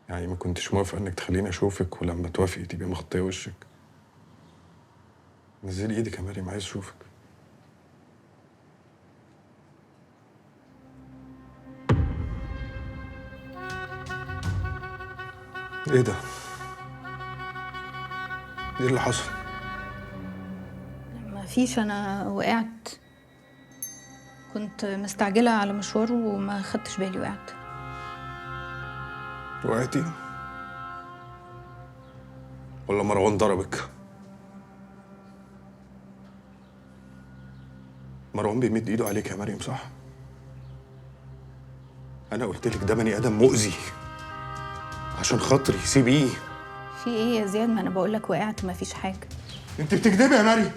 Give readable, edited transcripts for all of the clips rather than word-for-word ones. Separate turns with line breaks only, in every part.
يعني ما كنتش موافقه انك تخليني اشوفك، ولما توافقي تبقي مغطيه وشك. نزلي ايدك يا مريم، عايز اشوفك. ايه ده؟ ايه اللي حصل؟
ما فيش، انا وقعت. كنت مستعجله على مشوار وما خدتش بالي، وقعت.
وقعتي؟ ولا مروان ضربك؟ مروان بيمد ايده عليك يا مريم، صح؟ انا قلت لك ده بني ادم مؤذي، عشان خاطري سيبيه.
في ايه يا زياد؟ ما انا بقول لك وقعت، ما فيش حاجه.
انت بتكدبي يا مريم.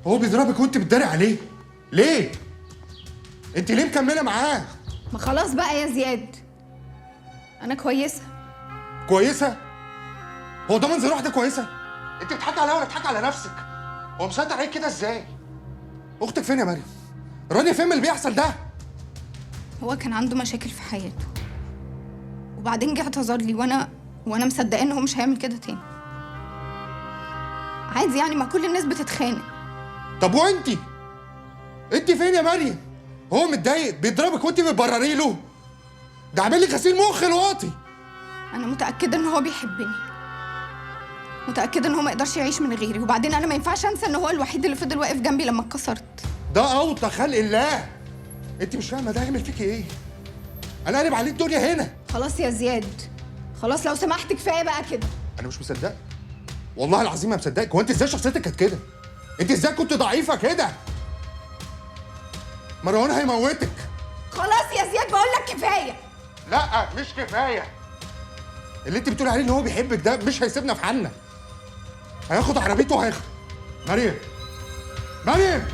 هو بيضربك وانت بتداري عليه ليه؟ انت ليه مكمله معاه؟
ما خلاص بقى يا زياد، انا كويسه.
كويسه؟ هو ده منظر واحده كويسه؟ انت بتضحكي عليا ولا بتضحكي على نفسك؟ هو مسيطر عليك كده ازاي؟ اختك فين يا مريم؟ رانيا فين من اللي بيحصل ده؟
هو كان عنده مشاكل في حياته، وبعدين جه اعتذر لي، وانا مصدقه ان هو مش هيعمل كده تاني. عادي يعني، ما كل الناس بتتخانق.
طب وانتي؟ انت فين يا مريم؟ هو متضايق بيضربك وانت بتبرري له؟ ده عامل لي غسيل مخ الواطي.
انا متاكده ان هو بيحبني، متاكده ان هو ما يقدرش يعيش من غيري، وبعدين انا ما ينفعش انسى ان هو الوحيد اللي فضل واقف جنبي لما اتكسرت.
ده اوطى خلق الله. انت مش فاهمه ده هيعمل فيكي ايه؟ انا قالب عليه الدنيا هنا.
خلاص يا زياد، خلاص لو سمحت، كفايه بقى كده.
انا مش مصدقك، والله العظيم ما مصدقك. هو انت ازاي شخصيتك كانت كده؟ انت ازاي كنت ضعيفه كده؟ مروان هيموتك.
خلاص يا زياد، بقول لك كفايه.
لا مش كفايه. اللي انت بتقولي عليه ان هو بيحبك ده مش هيسيبنا في حالنا. هياخد عربيته وهياخد مريم. مريم